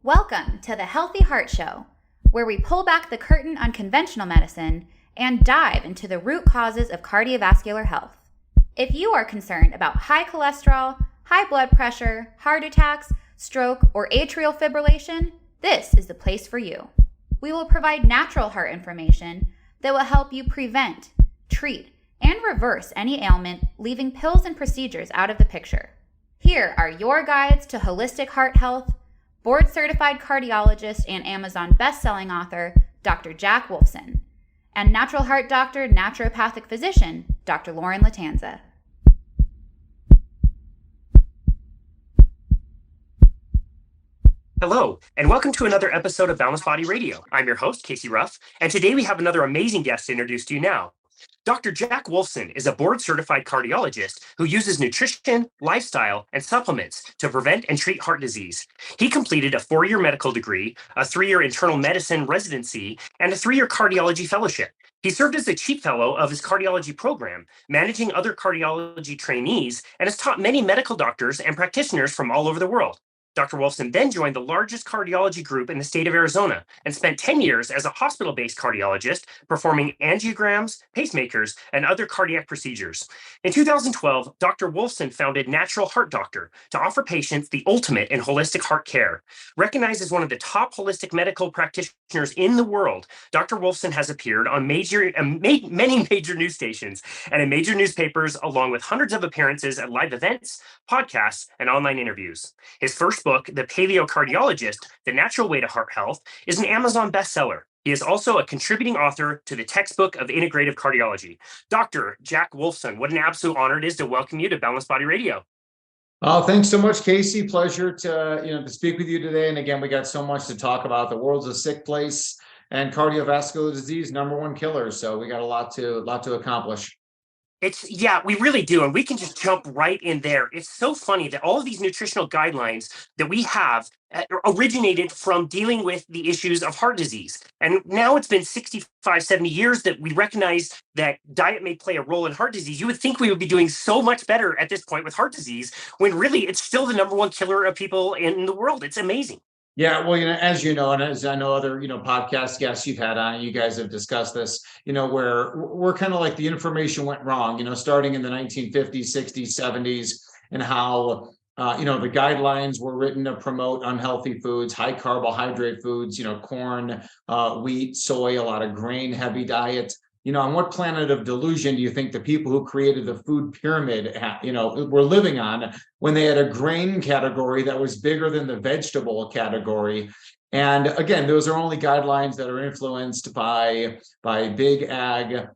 Welcome to the Healthy Heart Show, where we pull back the curtain on conventional medicine and dive into the root causes of cardiovascular health. If you are concerned about high cholesterol, high blood pressure, heart attacks, stroke, or atrial fibrillation, this is the place for you. We will provide natural heart information that will help you prevent, treat, and reverse any ailment, leaving pills and procedures out of the picture. Here are your guides to holistic heart health, board-certified cardiologist and Amazon best-selling author, Dr. Jack Wolfson, and natural heart doctor, naturopathic physician, Dr. Lauren Latanza. Hello, and welcome to another episode of Boundless Body Radio. I'm your host, Casey Ruff, and today we have another amazing guest to introduce to you now. Dr. Jack Wolfson is a board-certified cardiologist who uses nutrition, lifestyle, and supplements to prevent and treat heart disease. He completed a 4-year medical degree, a 3-year internal medicine residency, and a 3-year cardiology fellowship. He served as the chief fellow of his cardiology program, managing other cardiology trainees, and has taught many medical doctors and practitioners from all over the world. Dr. Wolfson then joined the largest cardiology group in the state of Arizona and spent 10 years as a hospital-based cardiologist performing angiograms, pacemakers, and other cardiac procedures. In 2012, Dr. Wolfson founded Natural Heart Doctor to offer patients the ultimate in holistic heart care. Recognized as one of the top holistic medical practitioners in the world, Dr. Wolfson has appeared on many major news stations and in major newspapers, along with hundreds of appearances at live events, podcasts, and online interviews. His first book, The Cardiologist, The Natural Way to Heart Health, is an Amazon bestseller. He is also a contributing author to the textbook of integrative cardiology. Dr. Jack Wolfson, what an absolute honor it is to welcome you to Boundless Body Radio. Oh, thanks so much, Casey. Pleasure to speak with you today. And again, we got so much to talk about. The world's a sick place, and cardiovascular disease, #1 killer. So we got a lot to accomplish. We really do. And we can just jump right in there. It's so funny that all of these nutritional guidelines that we have originated from dealing with the issues of heart disease. And now it's been 65, 70 years that we recognize that diet may play a role in heart disease. You would think we would be doing so much better at this point with heart disease, when really it's still the #1 killer of people in the world. It's amazing. Yeah, well, as you know, and as I know other, podcast guests you've had on, you guys have discussed this, where we're kind of like the information went wrong, starting in the 1950s, 60s, 70s, and how, the guidelines were written to promote unhealthy foods, high carbohydrate foods, corn, wheat, soy, a lot of grain heavy diet. On what planet of delusion do you think the people who created the food pyramid, were living on, when they had a grain category that was bigger than the vegetable category? And again, those are only guidelines that are influenced by big ag,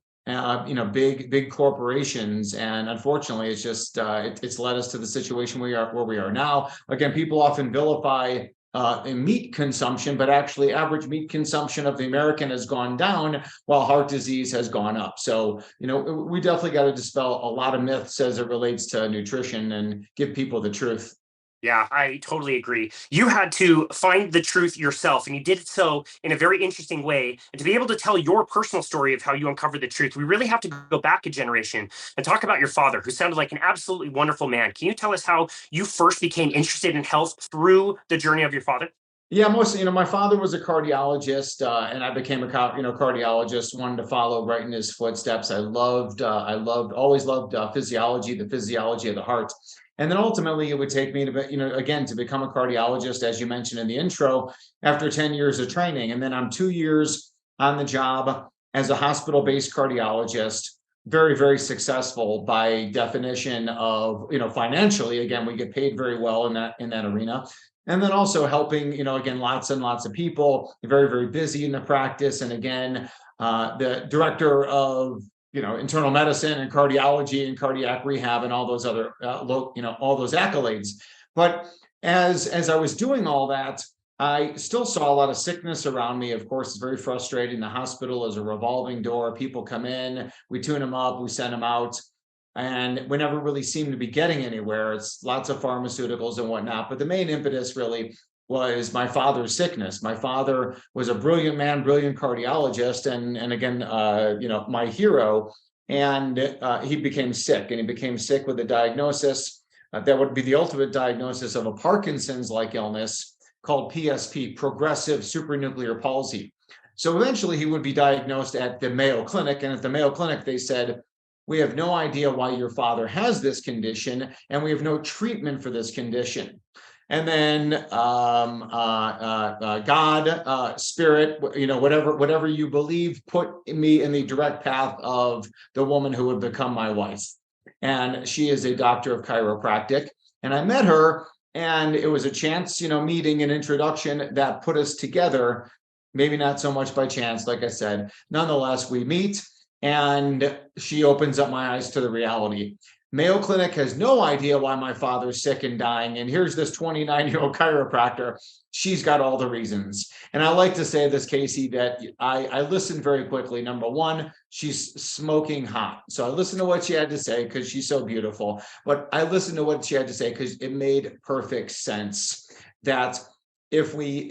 big corporations. And unfortunately, it's just it's led us to the situation where we are now. Again, people often vilify in meat consumption, but actually average meat consumption of the American has gone down while heart disease has gone up. So, we definitely got to dispel a lot of myths as it relates to nutrition and give people the truth. Yeah, I totally agree. You had to find the truth yourself, and you did it so in a very interesting way. And to be able to tell your personal story of how you uncovered the truth, we really have to go back a generation and talk about your father, who sounded like an absolutely wonderful man. Can you tell us how you first became interested in health through the journey of your father? Yeah, mostly, my father was a cardiologist, and I became a cardiologist, wanted to follow right in his footsteps. Always loved physiology, the physiology of the heart. And then ultimately it would take me to, again, to become a cardiologist, as you mentioned in the intro, after 10 years of training. And then I'm 2 years on the job as a hospital-based cardiologist, very, very successful by definition of, financially. Again, we get paid very well in that arena. And then also helping, again, lots and lots of people, very, very busy in the practice. And again, the director of internal medicine and cardiology and cardiac rehab and all those other, all those accolades. But as I was doing all that, I still saw a lot of sickness around me. Of course, it's very frustrating. The hospital is a revolving door. People come in, we tune them up, we send them out, and we never really seem to be getting anywhere. It's lots of pharmaceuticals and whatnot. But the main impetus really was my father's sickness. My father was a brilliant man, brilliant cardiologist, and again, my hero. And he became sick, and he became sick with a diagnosis that would be the ultimate diagnosis of a Parkinson's-like illness. called PSP, progressive supranuclear palsy. So eventually he would be diagnosed at the Mayo Clinic. And at the Mayo Clinic, they said, we have no idea why your father has this condition, and we have no treatment for this condition. And then God, spirit, whatever you believe, put me in the direct path of the woman who would become my wife. And she is a doctor of chiropractic. And I met her, and it was a chance, meeting and introduction that put us together. Maybe not so much by chance, like I said. Nonetheless, we meet, and she opens up my eyes to the reality. Mayo Clinic has no idea why my father's sick and dying. And here's this 29-year-old chiropractor. She's got all the reasons. And I like to say this, Casey, that I listened very quickly. Number one, she's smoking hot. So I listened to what she had to say because she's so beautiful. But I listened to what she had to say because it made perfect sense that if we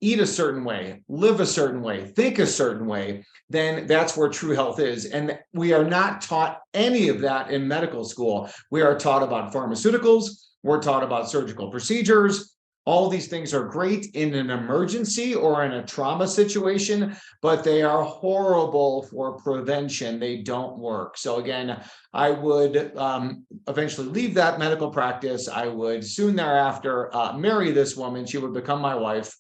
eat a certain way, live a certain way, think a certain way, then that's where true health is. And we are not taught any of that in medical school. We are taught about pharmaceuticals. We're taught about surgical procedures. All these things are great in an emergency or in a trauma situation, but they are horrible for prevention. They don't work. So again, I would eventually leave that medical practice. I would soon thereafter marry this woman. She would become my wife.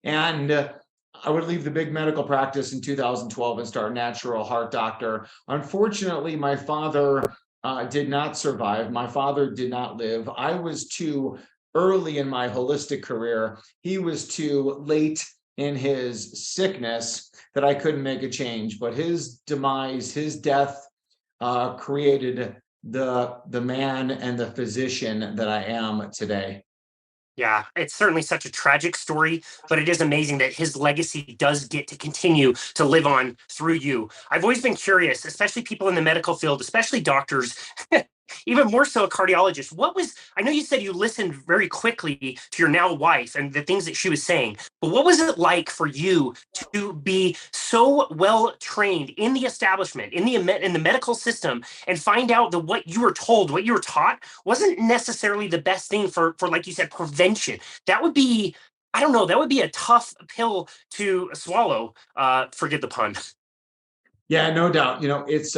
And I would leave the big medical practice in 2012 and start Natural Heart Doctor. Unfortunately, my father did not survive. My father did not live. I was too early in my holistic career. He was too late in his sickness that I couldn't make a change. But his demise, his death, created the man and the physician that I am today. Yeah, it's certainly such a tragic story, but it is amazing that his legacy does get to continue to live on through you. I've always been curious, especially people in the medical field, especially doctors, even more so a cardiologist. I know you said you listened very quickly to your now wife and the things that she was saying, but what was it like for you to be so well trained in the establishment, in the medical system, and find out that what you were told, what you were taught, wasn't necessarily the best thing for like you said, prevention? That would be, I don't know, that would be a tough pill to swallow. Forgive the pun. Yeah, no doubt. It's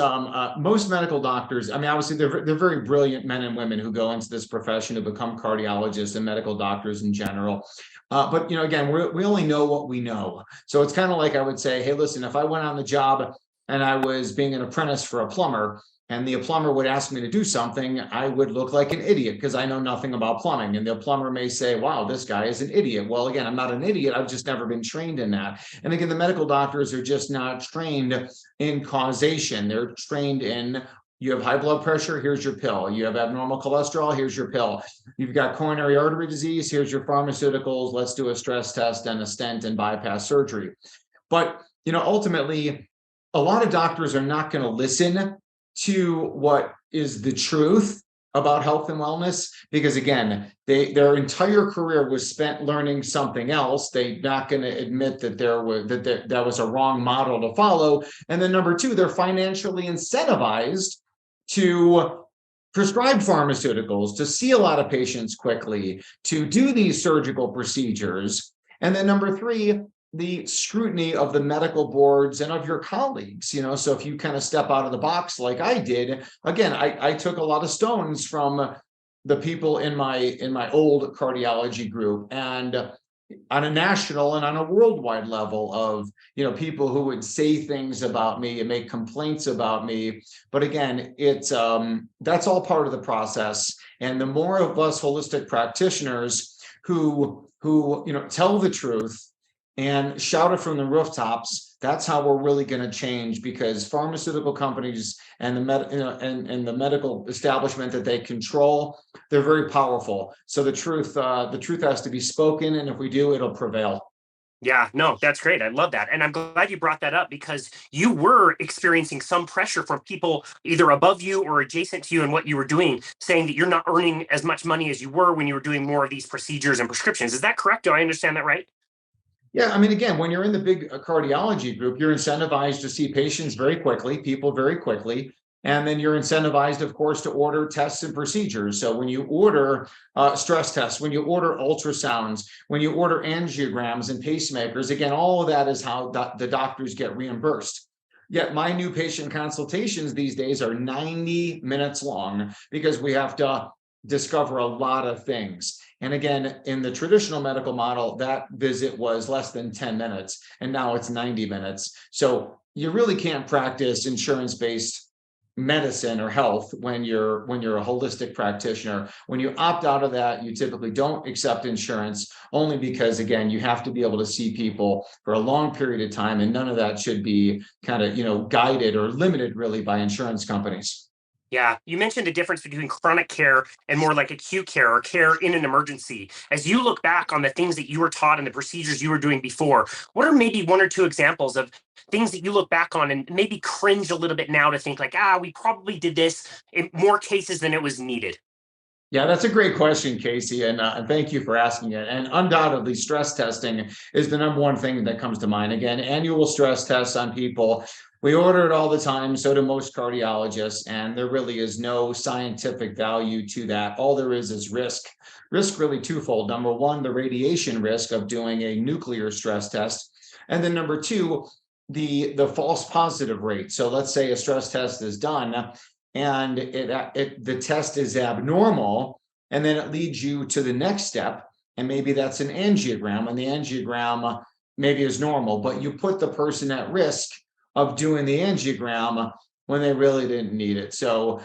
most medical doctors. I mean, obviously, they're very brilliant men and women who go into this profession to become cardiologists and medical doctors in general. But again, we only know what we know. So it's kind of like I would say, hey, listen, if I went on the job and I was being an apprentice for a plumber, and the plumber would ask me to do something, I would look like an idiot because I know nothing about plumbing. And the plumber may say, wow, this guy is an idiot. Well, again, I'm not an idiot. I've just never been trained in that. And again, the medical doctors are just not trained in causation. They're trained in, you have high blood pressure, here's your pill. You have abnormal cholesterol, here's your pill. You've got coronary artery disease, here's your pharmaceuticals. Let's do a stress test and a stent and bypass surgery. But, ultimately, a lot of doctors are not going to listen to what is the truth about health and wellness, because again, their entire career was spent learning something else. They're not going to admit that that was a wrong model to follow. And then number two, they're financially incentivized to prescribe pharmaceuticals, to see a lot of patients quickly, to do these surgical procedures. And then number three, the scrutiny of the medical boards and of your colleagues. So if you kind of step out of the box like I did, again, I took a lot of stones from the people in my old cardiology group, and on a national and on a worldwide level of people who would say things about me and make complaints about me. But again, it's that's all part of the process. And the more of us holistic practitioners who tell the truth and shout it from the rooftops, that's how we're really going to change, because pharmaceutical companies and the medical establishment that they control, they're very powerful. So the truth has to be spoken, and if we do, it'll prevail. Yeah, no, that's great. I love that. And I'm glad you brought that up, because you were experiencing some pressure from people either above you or adjacent to you in what you were doing, saying that you're not earning as much money as you were when you were doing more of these procedures and prescriptions. Is that correct? Do I understand that right? Yeah, I mean, again, when you're in the big cardiology group, you're incentivized to see patients very quickly, people very quickly. And then you're incentivized, of course, to order tests and procedures. So when you order stress tests, when you order ultrasounds, when you order angiograms and pacemakers, again, all of that is how the doctors get reimbursed. Yet my new patient consultations these days are 90 minutes long because we have to discover a lot of things. And again, in the traditional medical model, that visit was less than 10 minutes, and now it's 90 minutes. So you really can't practice insurance-based medicine or health when you're a holistic practitioner. When you opt out of that, you typically don't accept insurance, only because, again, you have to be able to see people for a long period of time, and none of that should be kind of guided or limited really by insurance companies. Yeah, you mentioned the difference between chronic care and more like acute care or care in an emergency. As you look back on the things that you were taught and the procedures you were doing before, what are maybe one or two examples of things that you look back on and maybe cringe a little bit now to think like, we probably did this in more cases than it was needed? Yeah, that's a great question, Casey, and thank you for asking it. And undoubtedly, stress testing is the number one thing that comes to mind. Again, annual stress tests on people. We order it all the time, so do most cardiologists, and there really is no scientific value to that. All there is risk. Risk really twofold. Number one, the radiation risk of doing a nuclear stress test, and then number two, the false positive rate. So let's say a stress test is done and the test is abnormal, and then it leads you to the next step, and maybe that's an angiogram, and the angiogram maybe is normal, but you put the person at risk of doing the angiogram when they really didn't need it. So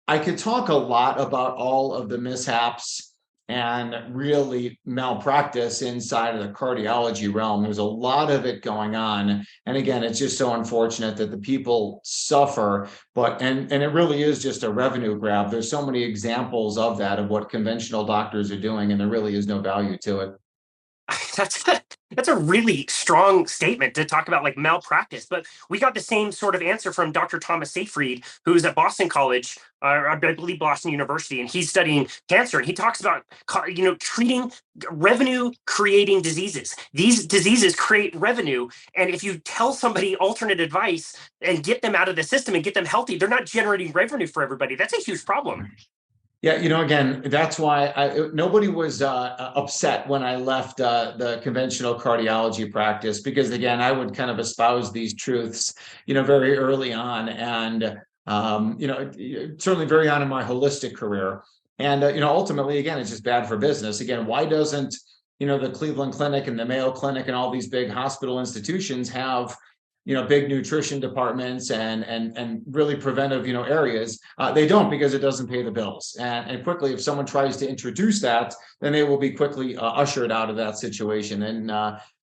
I could talk a lot about all of the mishaps and really malpractice inside of the cardiology realm. There's a lot of it going on. And again, it's just so unfortunate that the people suffer, and it really is just a revenue grab. There's so many examples of that, of what conventional doctors are doing, and there really is no value to it. That's a really strong statement to talk about like malpractice, but we got the same sort of answer from Dr. Thomas Seyfried, who's at Boston College, I believe Boston University, and he's studying cancer. And he talks about treating revenue creating diseases. These diseases create revenue, and if you tell somebody alternate advice and get them out of the system and get them healthy, they're not generating revenue for everybody. That's a huge problem. Yeah, again, that's why nobody was upset when I left the conventional cardiology practice, because again, I would kind of espouse these truths, very early on, and certainly very on in my holistic career. And ultimately, again, it's just bad for business. Again, why doesn't the Cleveland Clinic and the Mayo Clinic and all these big hospital institutions have big nutrition departments and really preventive, areas? They don't, because it doesn't pay the bills. And quickly, if someone tries to introduce that, then they will be quickly ushered out of that situation. And,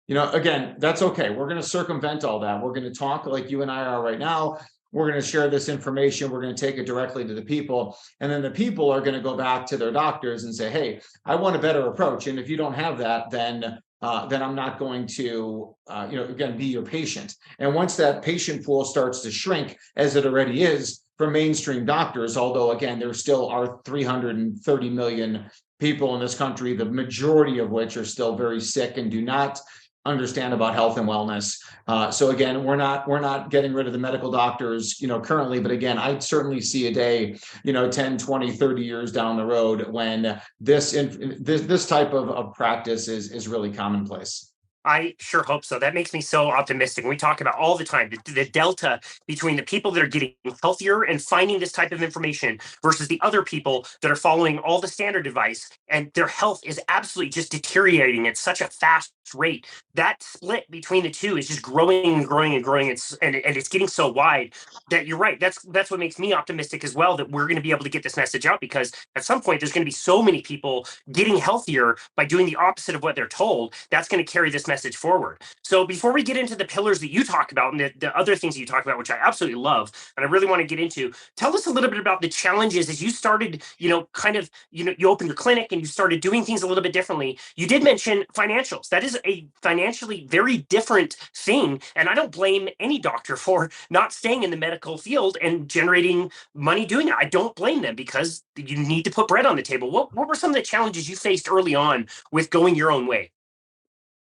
again, that's okay. We're going to circumvent all that. We're going to talk like you and I are right now. We're going to share this information. We're going to take it directly to the people. And then the people are going to go back to their doctors and say, hey, I want a better approach. And if you don't have that, then I'm not going to, again, be your patient. And once that patient pool starts to shrink, as it already is for mainstream doctors, although, again, there still are 330 million people in this country, the majority of which are still very sick and do not understand about health and wellness. So again, we're not getting rid of the medical doctors, currently, but again, I certainly see a day, 10, 20, 30 years down the road when this type of practice is really commonplace. I sure hope so. That makes me so optimistic. We talk about all the time the delta between the people that are getting healthier and finding this type of information versus the other people that are following all the standard advice, and their health is absolutely just deteriorating at such a fast rate. That split between the two is just growing and growing and growing. And it's getting so wide that you're right. That's what makes me optimistic as well, that we're going to be able to get this message out, because at some point there's going to be so many people getting healthier by doing the opposite of what they're told. That's going to carry this message forward. So before we get into the pillars that you talk about and the other things that you talk about, which I absolutely love and I really want to get into, tell us a little bit about the challenges as you started, you opened your clinic and you started doing things a little bit differently. You did mention financials. That is a financially very different thing. And I don't blame any doctor for not staying in the medical field and generating money doing it. I don't blame them, because you need to put bread on the table. What were some of the challenges you faced early on with going your own way?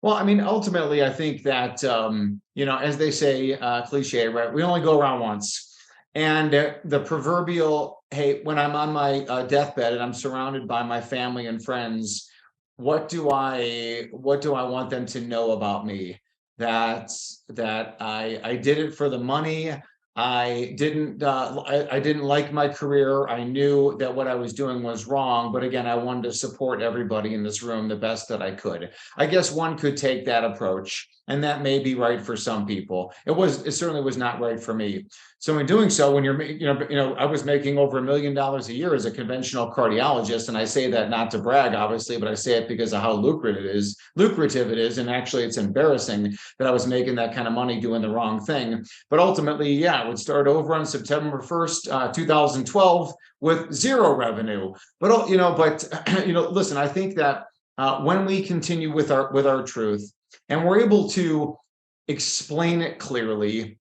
Well, I mean, ultimately, I think that, as they say, cliche, right? We only go around once. And the proverbial, hey, when I'm on my deathbed and I'm surrounded by my family and friends, what do I want them to know about me? That I did it for the money. I didn't like my career. I knew that what I was doing was wrong, but again, I wanted to support everybody in this room the best that I could. I guess one could take that approach, and that may be right for some people. It certainly was not right for me. So in doing so, when I was making over $1 million a year as a conventional cardiologist, and I say that not to brag, obviously, but I say it because of how lucrative it is, and actually it's embarrassing that I was making that kind of money doing the wrong thing. But ultimately, yeah, I would start over on September 1st, 2012 with zero revenue. But listen, I think that when we continue with our truth and we're able to explain it clearly,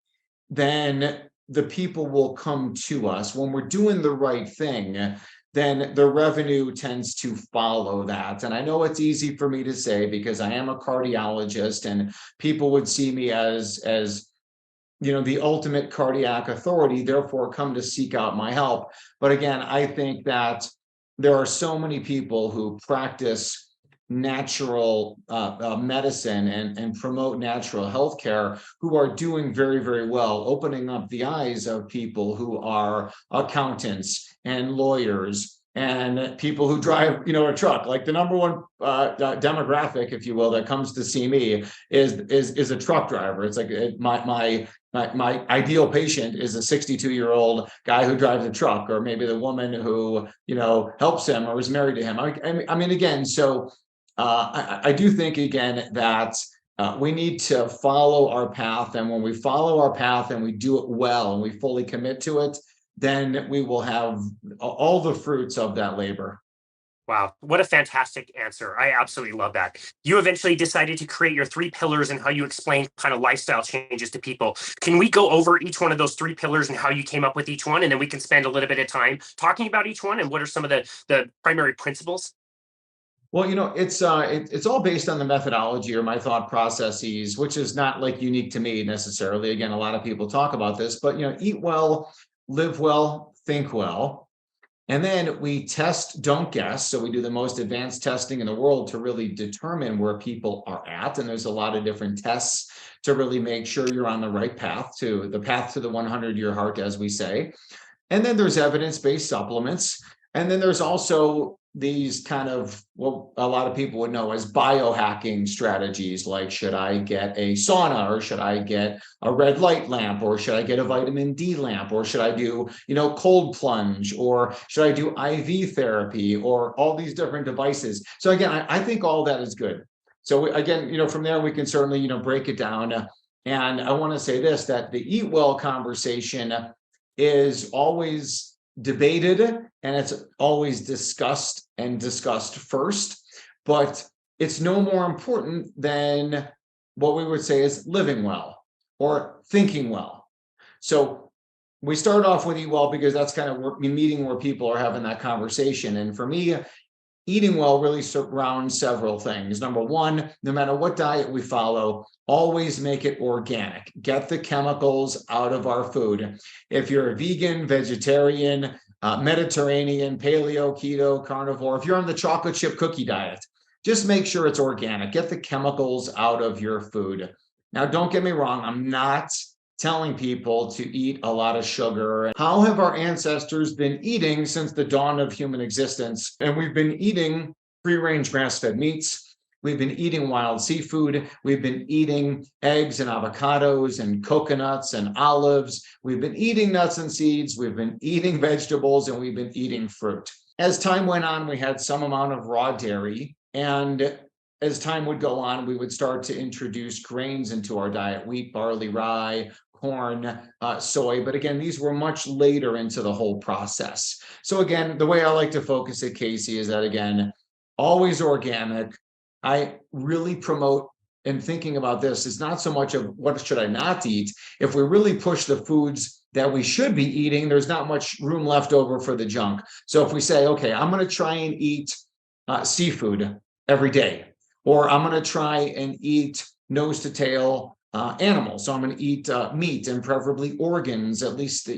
then the people will come to us. When we're doing the right thing, then the revenue tends to follow that. And I know it's easy for me to say because I am a cardiologist and people would see me as the ultimate cardiac authority, therefore come to seek out my help. But again, I think that there are so many people who practice natural medicine and promote natural healthcare who are doing very, very well, opening up the eyes of people who are accountants and lawyers and people who drive, a truck. Like the number one demographic, if you will, that comes to see me is a truck driver. It's like my ideal patient is a 62-year-old guy who drives a truck, or maybe the woman who helps him or is married to him. I mean, again, so I do think again that we need to follow our path, and when we follow our path and we do it well and we fully commit to it, then we will have all the fruits of that labor. Wow, what a fantastic answer. I absolutely love that. You eventually decided to create your 3 pillars and how you explain kind of lifestyle changes to people. Can we go over each one of those 3 pillars and how you came up with each one? And then we can spend a little bit of time talking about each one and what are some of the primary principles? Well, it's all based on the methodology or my thought processes, which is not like unique to me necessarily. Again, a lot of people talk about this, but eat well, live well, think well. And then we test, don't guess. So we do the most advanced testing in the world to really determine where people are at. And there's a lot of different tests to really make sure you're on the right path to the 100-year heart, as we say. And then there's evidence-based supplements. And then there's also these kind of what a lot of people would know as biohacking strategies, like should I get a sauna, or should I get a red light lamp, or should I get a vitamin D lamp, or should I do cold plunge, or should I do IV therapy, or all these different devices. So again, I think all that is good. So again, from there we can certainly break it down. And I want to say this, that the eat well conversation is always debated and it's always discussed first, but it's no more important than what we would say is living well or thinking well. So we start off with eat well because that's kind of where people are having that conversation. And for me, eating well really surrounds several things. Number one, no matter what diet we follow, always make it organic. Get the chemicals out of our food. If you're a vegan, vegetarian, Mediterranean, paleo, keto, carnivore, if you're on the chocolate chip cookie diet, just make sure it's organic. Get the chemicals out of your food. Now, don't get me wrong. I'm not telling people to eat a lot of sugar. How have our ancestors been eating since the dawn of human existence? And we've been eating free-range grass-fed meats. We've been eating wild seafood. We've been eating eggs and avocados and coconuts and olives. We've been eating nuts and seeds. We've been eating vegetables, and we've been eating fruit. As time went on, we had some amount of raw dairy, and as time would go on, we would start to introduce grains into our diet: wheat, barley, rye, corn, soy. But again, these were much later into the whole process. So again, the way I like to focus it, Casey, is that again, always organic. I really promote, and thinking about this is not so much of what should I not eat. If we really push the foods that we should be eating, there's not much room left over for the junk. So if we say, okay, I'm going to try and eat seafood every day, or I'm going to try and eat nose to tail animals. So I'm going to eat meat and preferably organs at least,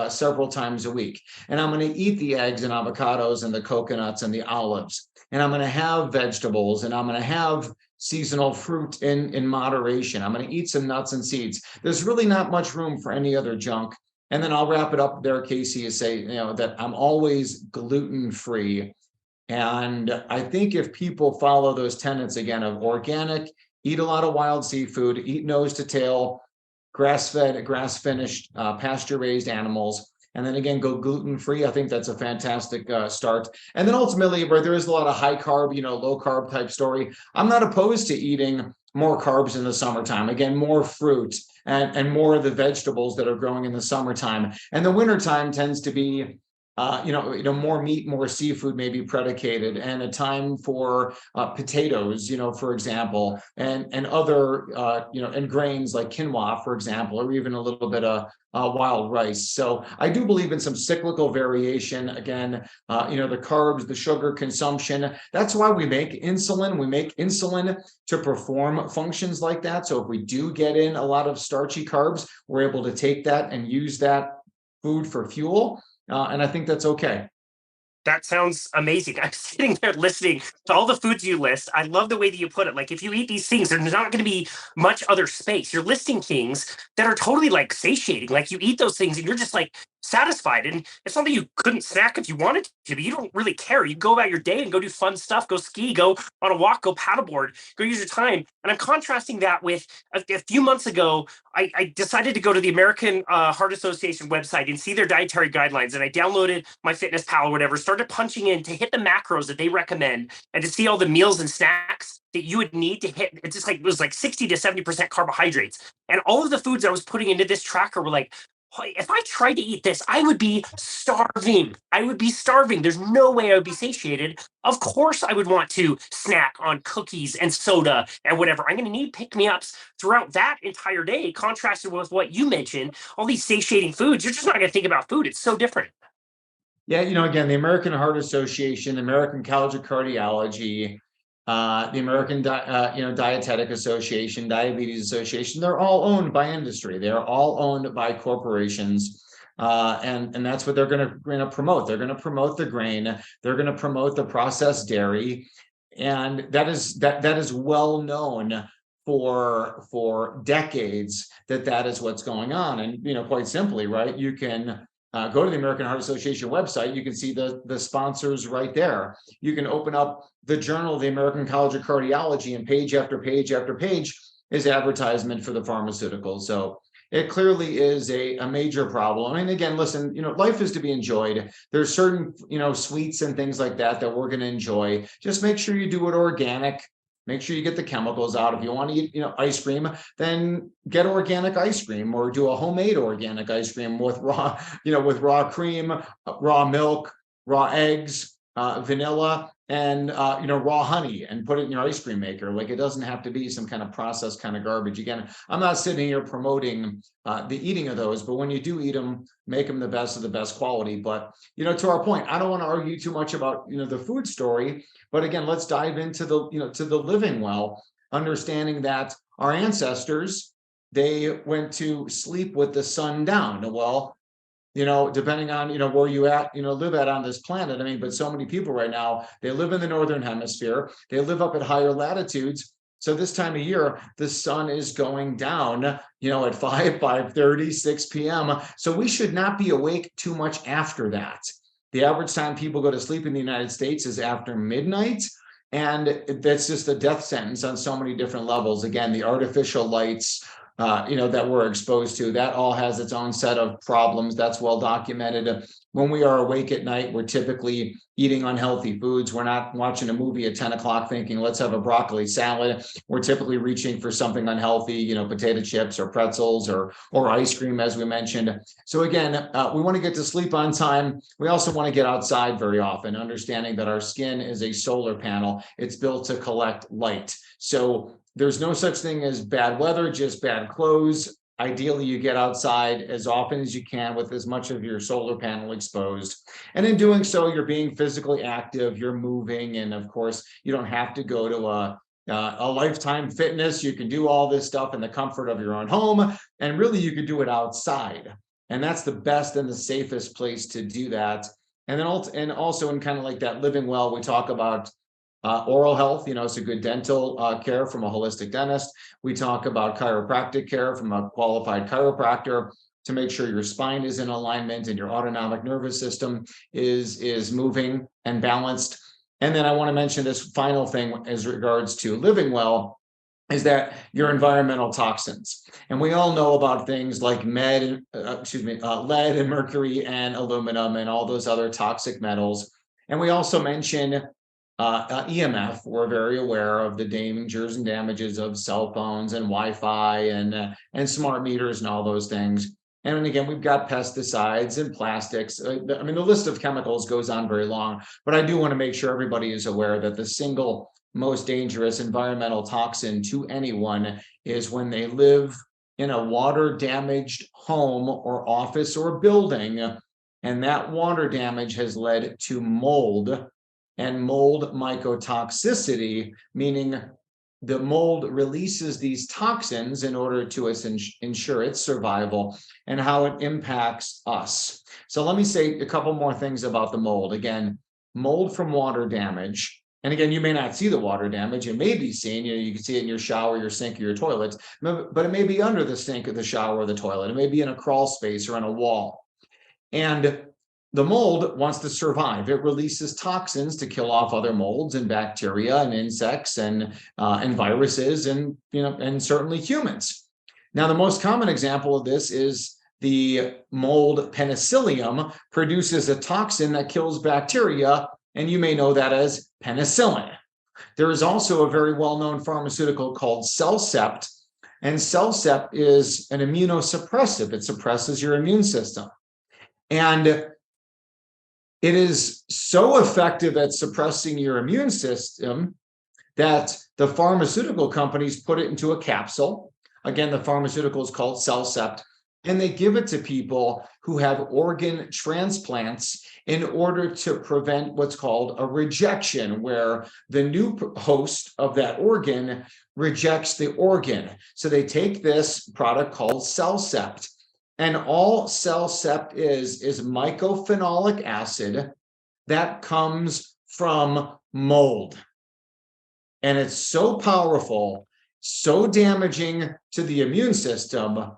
several times a week. And I'm going to eat the eggs and avocados and the coconuts and the olives. And I'm going to have vegetables, and I'm going to have seasonal fruit in moderation. I'm going to eat some nuts and seeds. There's really not much room for any other junk. And then I'll wrap it up there, Casey, and say, that I'm always gluten-free. And I think if people follow those tenets again of organic, eat a lot of wild seafood, eat nose to tail, grass-fed, grass-finished, pasture-raised animals, and then again, go gluten-free, I think that's a fantastic start. And then ultimately, where there is a lot of high carb, low carb type story, I'm not opposed to eating more carbs in the summertime. Again, more fruit and more of the vegetables that are growing in the summertime. And the wintertime tends to be more meat, more seafood maybe predicated, and a time for potatoes, for example, and other, and grains like quinoa, for example, or even a little bit of wild rice. So I do believe in some cyclical variation. Again, the carbs, the sugar consumption. That's why we make insulin. We make insulin to perform functions like that. So if we do get in a lot of starchy carbs, we're able to take that and use that food for fuel. And I think that's okay. That sounds amazing. I'm sitting there listening to all the foods you list. I love the way that you put it. Like, if you eat these things, there's not going to be much other space. You're listing things that are totally like satiating. Like, you eat those things and you're just like satisfied. And it's not that you couldn't snack if you wanted to, but you don't really care. You go about your day and go do fun stuff, go ski, go on a walk, go paddleboard, go use your time. And I'm contrasting that with a few months ago, I decided to go to the American Heart Association website and see their dietary guidelines. And I downloaded MyFitnessPal or whatever, started punching in to hit the macros that they recommend and to see all the meals and snacks that you would need to hit. It's just like, it was like 60 to 70% carbohydrates. And all of the foods I was putting into this tracker were like, if I tried to eat this, I would be starving. I would be starving. There's no way I would be satiated. Of course, I would want to snack on cookies and soda and whatever. I'm going to need pick-me-ups throughout that entire day, contrasted with what you mentioned, all these satiating foods. You're just not going to think about food. It's so different. Yeah, again, the American Heart Association, the American College of Cardiology, the American Dietetic Association, Diabetes Association, they're all owned by industry. They're all owned by corporations. And that's what they're going to promote. They're going to promote the grain. They're going to promote the processed dairy. And that is well known for decades that is what's going on. And, quite simply, right, you can go to the American Heart Association website. You can see the sponsors right there. You can open up the Journal of the American College of Cardiology, and page after page after page is advertisement for the pharmaceuticals. So it clearly is a major problem. I mean, again, listen, life is to be enjoyed. There's certain, sweets and things like that we're going to enjoy. Just make sure you do it organic. Make sure you get the chemicals out. If you want to eat, ice cream, then get organic ice cream, or do a homemade organic ice cream with raw cream, raw milk, raw eggs, vanilla, and raw honey, and put it in your ice cream maker. Like, it doesn't have to be some kind of processed kind of garbage. Again, I'm not sitting here promoting the eating of those, but when you do eat them, make them the best of the best quality. But to our point, I don't want to argue too much about the food story. But again, let's dive into the living well, understanding that our ancestors, they went to sleep with the sun down. Well, depending on, where you live at on this planet. I mean, but so many people right now, they live in the Northern Hemisphere, they live up at higher latitudes. So this time of year, the sun is going down, at 5:30, 6 p.m. So we should not be awake too much after that. The average time people go to sleep in the United States is after midnight. And that's just a death sentence on so many different levels. Again, the artificial lights, that we're exposed to, that all has its own set of problems. That's well documented. When we are awake at night, we're typically eating unhealthy foods. We're not watching a movie at 10 o'clock thinking, let's have a broccoli salad. We're typically reaching for something unhealthy, potato chips or pretzels or ice cream, as we mentioned. So again, we want to get to sleep on time. We also want to get outside very often, understanding that our skin is a solar panel. It's built to collect light. So there's no such thing as bad weather, just bad clothes. Ideally, you get outside as often as you can with as much of your solar panel exposed. And in doing so, you're being physically active, you're moving. And of course, you don't have to go to a Lifetime Fitness. You can do all this stuff in the comfort of your own home, and really you could do it outside. And that's the best and the safest place to do that. And then also in kind of like that living well, we talk about oral health, it's a good dental care from a holistic dentist. We talk about chiropractic care from a qualified chiropractor to make sure your spine is in alignment and your autonomic nervous system is moving and balanced. And then I want to mention this final thing as regards to living well, is that your environmental toxins. And we all know about things like lead and mercury and aluminum and all those other toxic metals. And we also mention EMF. We're very aware of the dangers and damages of cell phones and Wi-Fi and smart meters and all those things. And again, we've got pesticides and plastics. The list of chemicals goes on very long, but I do want to make sure everybody is aware that the single most dangerous environmental toxin to anyone is when they live in a water damaged home or office or building, and that water damage has led to mold and mold mycotoxicity, meaning the mold releases these toxins in order to ensure its survival and how it impacts us. So let me say a couple more things about the mold. Again, mold from water damage. And again, you may not see the water damage. It may be seen, you can see it in your shower, your sink, or your toilet, but it may be under the sink or the shower or the toilet. It may be in a crawl space or on a wall. And the mold wants to survive. It releases toxins to kill off other molds and bacteria and insects and viruses and certainly humans. Now, the most common example of this is the mold penicillium produces a toxin that kills bacteria, and you may know that as penicillin. There is also a very well-known pharmaceutical called Cellcept, and Cellcept is an immunosuppressive. It suppresses your immune system. And it is so effective at suppressing your immune system that the pharmaceutical companies put it into a capsule. Again, the pharmaceutical is called Cellcept, and they give it to people who have organ transplants in order to prevent what's called a rejection, where the new host of that organ rejects the organ. So they take this product called Cellcept, and all Cellcept is mycophenolic acid that comes from mold. And it's so powerful, so damaging to the immune system,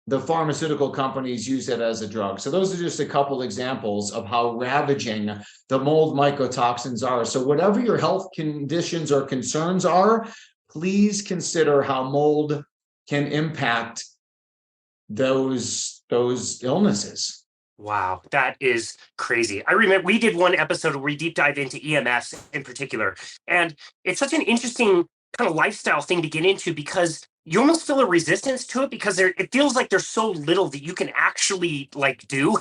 the pharmaceutical companies use it as a drug. So those are just a couple examples of how ravaging the mold mycotoxins are. So whatever your health conditions or concerns are, please consider how mold can impact those illnesses. Wow, that is crazy. I remember we did one episode where we deep dive into EMFs in particular, and it's such an interesting kind of lifestyle thing to get into because you almost feel a resistance to it because it feels like there's so little that you can actually do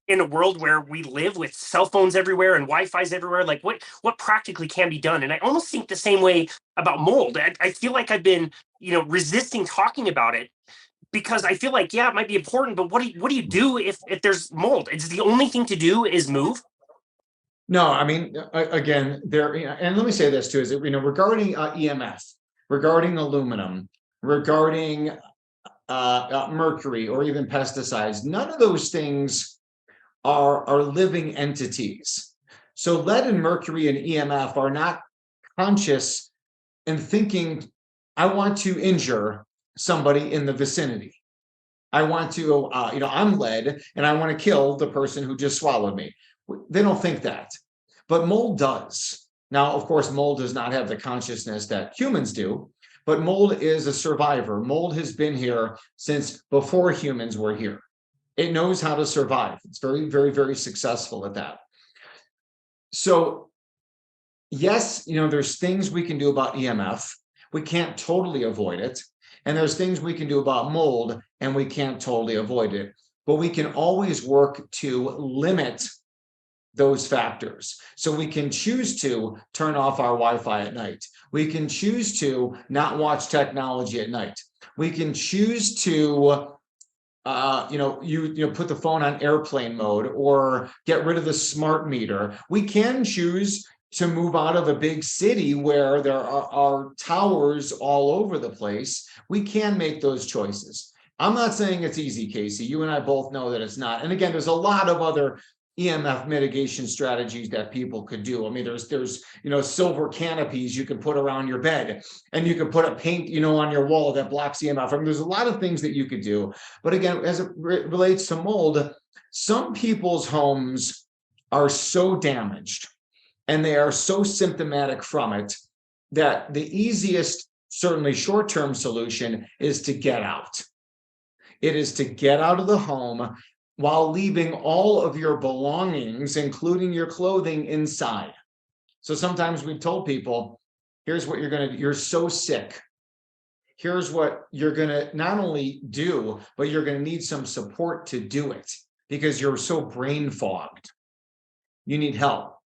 in a world where we live with cell phones everywhere and Wi-Fi's everywhere. Like what practically can be done? And I almost think the same way about mold. I feel like I've been resisting talking about it, because I feel like, it might be important, but what do you do if there's mold? It's the only thing to do is move? No, again, and let me say this too, is regarding EMF, regarding aluminum, regarding mercury, or even pesticides, none of those things are living entities. So lead and mercury and EMF are not conscious and thinking, I want to injure somebody in the vicinity. I want to, I'm lead and I want to kill the person who just swallowed me. They don't think that, but mold does. Now, of course, mold does not have the consciousness that humans do, but mold is a survivor. Mold has been here since before humans were here. It knows how to survive. It's very, very, very successful at that. So yes, there's things we can do about EMF. We can't totally avoid it. And there's things we can do about mold, and we can't totally avoid it. But we can always work to limit those factors. So we can choose to turn off our Wi-Fi at night. We can choose to not watch technology at night. We can choose to put the phone on airplane mode or get rid of the smart meter. We can choose to move out of a big city where there are towers all over the place, we can make those choices. I'm not saying it's easy, Casey. You and I both know that it's not. And again, there's a lot of other EMF mitigation strategies that people could do. I mean, there's silver canopies you can put around your bed, and you can put a paint on your wall that blocks EMF. I mean, there's a lot of things that you could do. But again, as it relates to mold, some people's homes are so damaged and they are so symptomatic from it that the easiest, certainly short-term solution is to get out. It is to get out of the home while leaving all of your belongings, including your clothing, inside. So sometimes we've told people, here's what you're so sick. Here's what you're going to not only do, but you're going to need some support to do it because you're so brain fogged. You need help.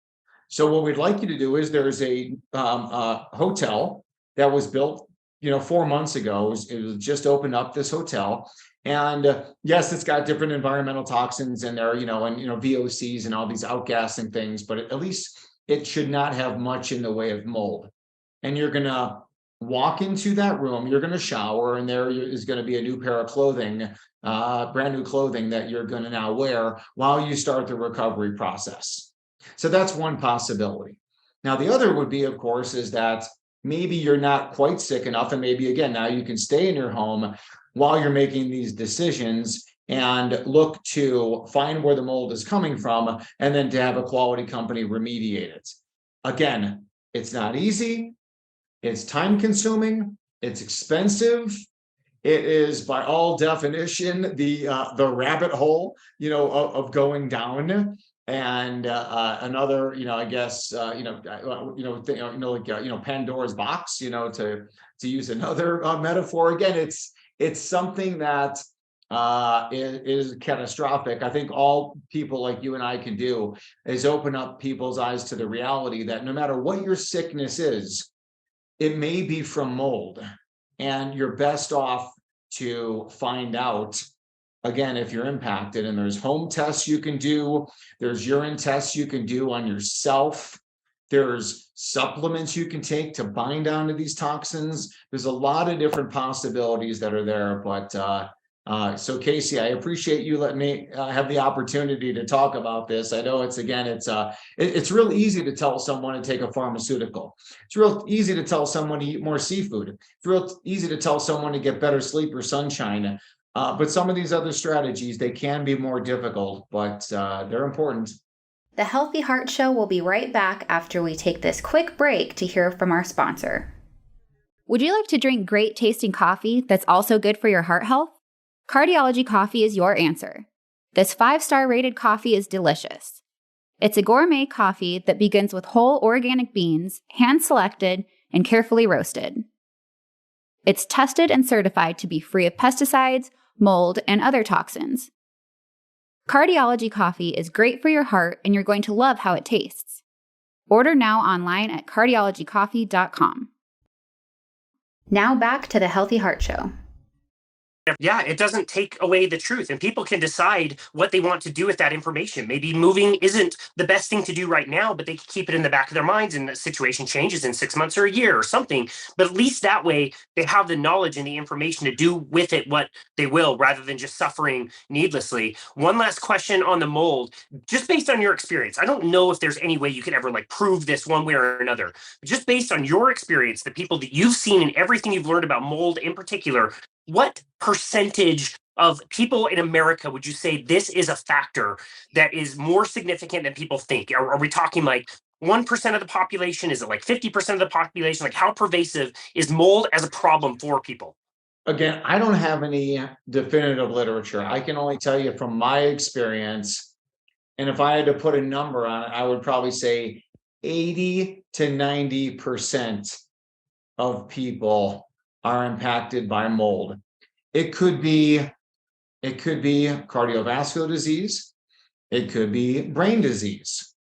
So what we'd like you to do is there's a hotel that was built, 4 months ago. It was just opened up, this hotel. And yes, it's got different environmental toxins in there, and VOCs and all these outgassing things, but at least it should not have much in the way of mold. And you're going to walk into that room, you're going to shower, and there is going to be a new pair of clothing, brand new clothing that you're going to now wear while you start the recovery process. So that's one possibility. Now, the other would be, of course, is that maybe you're not quite sick enough, and maybe, again, now you can stay in your home while you're making these decisions and look to find where the mold is coming from, and then to have a quality company remediate it. Again, it's not easy. It's time consuming. It's expensive. It is, by all definition, the rabbit hole, of going down. And another, I guess, Pandora's box, to use another metaphor. Again, it's something that is catastrophic. I think all people like you and I can do is open up people's eyes to the reality that no matter what your sickness is, it may be from mold, and you're best off to find out, again, if you're impacted. And there's home tests you can do. There's urine tests you can do on yourself. There's supplements you can take to bind down to these toxins. There's a lot of different possibilities that are there. But so Casey, I appreciate you letting me have the opportunity to talk about this. I know it's real easy to tell someone to take a pharmaceutical. It's real easy to tell someone to eat more seafood. It's real easy to tell someone to get better sleep or sunshine. But some of these other strategies, they can be more difficult, but they're important. The Healthy Heart Show will be right back after we take this quick break to hear from our sponsor. Would you like to drink great tasting coffee that's also good for your heart health? Cardiology Coffee is your answer. This 5-star rated coffee is delicious. It's a gourmet coffee that begins with whole organic beans, hand-selected and carefully roasted. It's tested and certified to be free of pesticides, mold, and other toxins. Cardiology Coffee is great for your heart, and you're going to love how it tastes. Order now online at cardiologycoffee.com. Now back to the Healthy Heart Show. Yeah, it doesn't take away the truth, and people can decide what they want to do with that information. Maybe moving isn't the best thing to do right now, but they can keep it in the back of their minds, and the situation changes in 6 months or a year or something. But at least that way they have the knowledge and the information to do with it what they will, rather than just suffering needlessly. One last question on the mold, just based on your experience. I don't know if there's any way you could ever prove this one way or another. But just based on your experience, the people that you've seen and everything you've learned about mold in particular, what percentage of people in America would you say this is a factor that is more significant than people think? Are we talking 1% of the population? Is it 50% of the population? How pervasive is mold as a problem for people? Again, I don't have any definitive literature. I can only tell you from my experience. And if I had to put a number on it, I would probably say 80 to 90% of people are impacted by mold. It could be cardiovascular disease. It could be brain disease,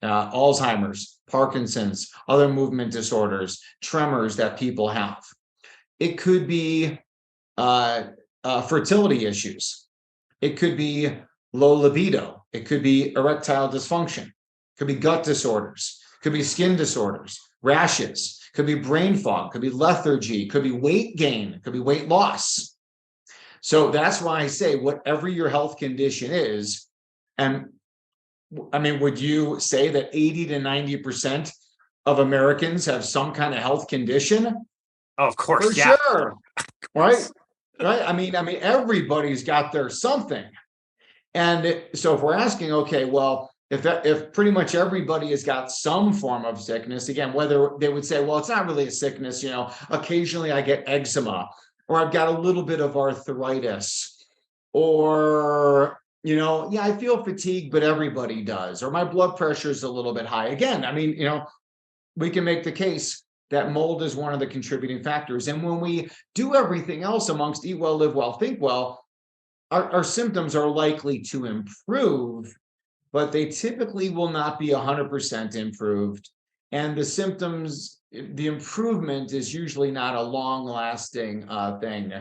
Alzheimer's, Parkinson's, other movement disorders, tremors that people have. It could be fertility issues. It could be low libido. It could be erectile dysfunction. It could be gut disorders. could be skin disorders, rashes, could be brain fog, could be lethargy, could be weight gain, could be weight loss. So that's why I say whatever your health condition is, and I mean, would you say that 80 to 90% of Americans have some kind of health condition? Oh, of course, For yeah. sure, right? Right. I mean, everybody's got their something. And so if we're asking, okay, well, if pretty much everybody has got some form of sickness, again, whether they would say, well, it's not really a sickness, occasionally I get eczema, or I've got a little bit of arthritis, or, yeah, I feel fatigue, but everybody does, or my blood pressure is a little bit high. Again, we can make the case that mold is one of the contributing factors. And when we do everything else amongst eat well, live well, think well, our symptoms are likely to improve, but they typically will not be 100% improved. And the symptoms, the improvement is usually not a long-lasting thing.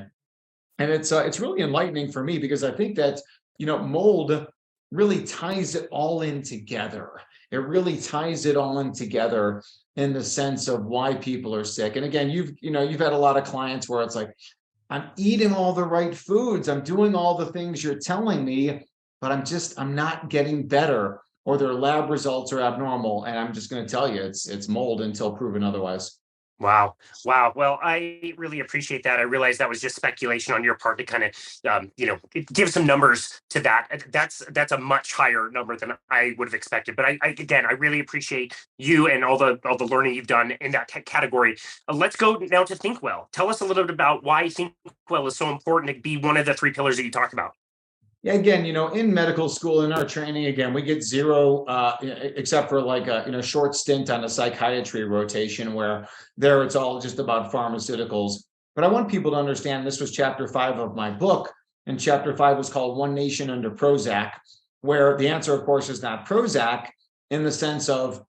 And it's really enlightening for me, because I think that, mold really ties it all in together. It really ties it all in together in the sense of why people are sick. And again, you've had a lot of clients where it's like, I'm eating all the right foods, I'm doing all the things you're telling me, but I'm not getting better, or their lab results are abnormal. And I'm just going to tell you, it's mold until proven otherwise. Wow. Well, I really appreciate that. I realize that was just speculation on your part to kind of, give some numbers to that. That's a much higher number than I would have expected. But I really appreciate you and all the learning you've done in that category. Let's go now to Think Well. Tell us a little bit about why Think Well is so important to be one of the 3 pillars that you talked about. Yeah, again, in medical school, in our training, again, we get zero, except for like a short stint on a psychiatry rotation where there it's all just about pharmaceuticals. But I want people to understand, this was chapter 5 of my book, and chapter 5 was called One Nation Under Prozac, where the answer, of course, is not Prozac in the sense of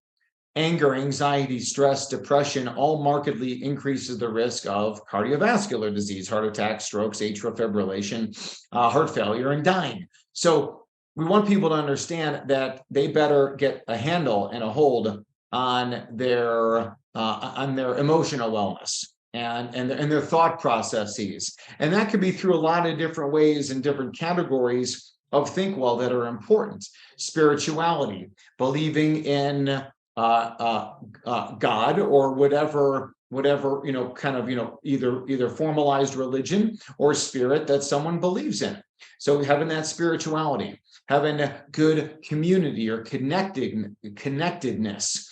anger, anxiety, stress, depression, all markedly increases the risk of cardiovascular disease, heart attack, strokes, atrial fibrillation, heart failure, and dying. So we want people to understand that they better get a handle and a hold on their emotional wellness and their thought processes. And that could be through a lot of different ways and different categories of Think Well that are important. Spirituality, believing in God or whatever either formalized religion or spirit that someone believes in. So having that spirituality, having a good community or connectedness,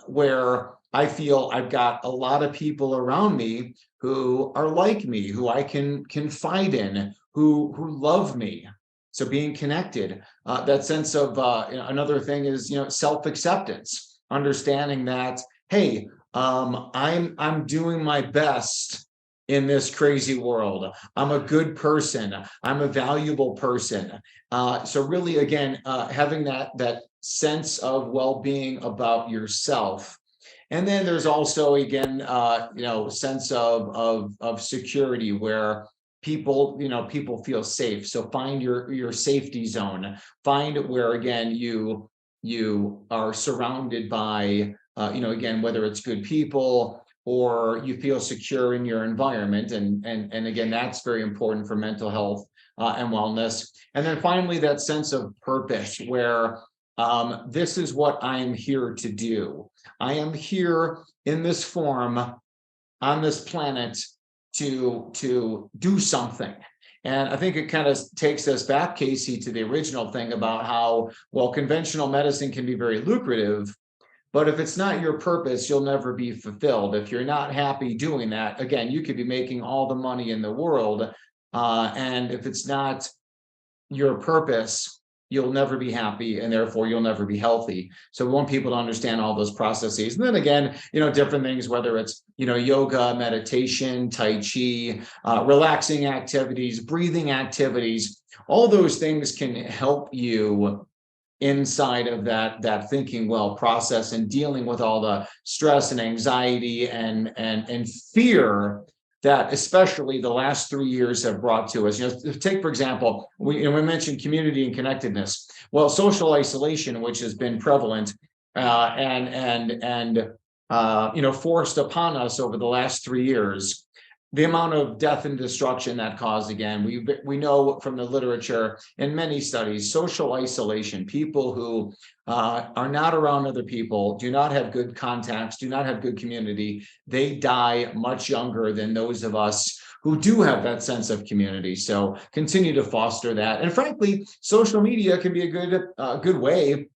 where I feel I've got a lot of people around me who are like me, who I can confide in, who love me. So being connected, that sense of another thing is self-acceptance. Understanding that, hey, I'm doing my best in this crazy world. I'm a good person. I'm a valuable person. So really, again, having that sense of well-being about yourself. And then there's also, again, sense of security, where people feel safe. So find your safety zone. Find where, again, you are surrounded by, again, whether it's good people or you feel secure in your environment. And again, that's very important for mental health and wellness. And then finally, that sense of purpose, where this is what I am here to do. I am here in this form on this planet to do something. And I think it kind of takes us back, Casey, to the original thing about how, well, conventional medicine can be very lucrative, but if it's not your purpose, you'll never be fulfilled. If you're not happy doing that, again, you could be making all the money in the world. And if it's not your purpose, you'll never be happy, and therefore you'll never be healthy. So we want people to understand all those processes. And then again, different things, whether it's, yoga, meditation, Tai Chi, relaxing activities, breathing activities, all those things can help you inside of that thinking well process and dealing with all the stress and anxiety and fear that especially the last 3 years have brought to us. Take, for example, we mentioned community and connectedness. Well, social isolation, which has been prevalent, forced upon us over the last 3 years. The amount of death and destruction that caused, again, we know from the literature in many studies, social isolation, people who are not around other people, do not have good contacts, do not have good community, they die much younger than those of us who do have that sense of community. So continue to foster that. And frankly, social media can be a good way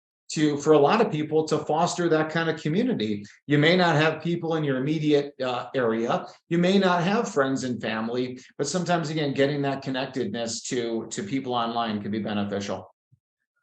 for a lot of people to foster that kind of community. You may not have people in your immediate area. You may not have friends and family, but sometimes, again, getting that connectedness to people online can be beneficial.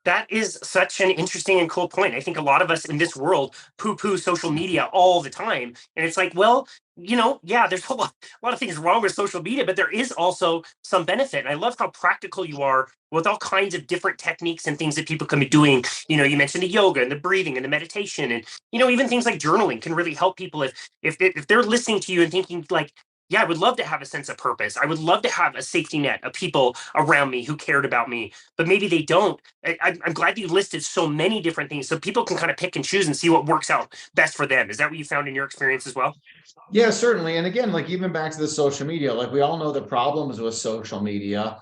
That is such an interesting and cool point. I think a lot of us in this world poo-poo social media all the time. And it's like, well, yeah, there's a lot of things wrong with social media, but there is also some benefit. And I love how practical you are with all kinds of different techniques and things that people can be doing. You mentioned the yoga and the breathing and the meditation, and even things like journaling can really help people if they're listening to you and thinking like, yeah, I would love to have a sense of purpose. I would love to have a safety net of people around me who cared about me, but maybe they don't. I'm glad you listed so many different things so people can kind of pick and choose and see what works out best for them. Is that what you found in your experience as well? Yeah, certainly. And again, like even back to the social media, like we all know the problems with social media.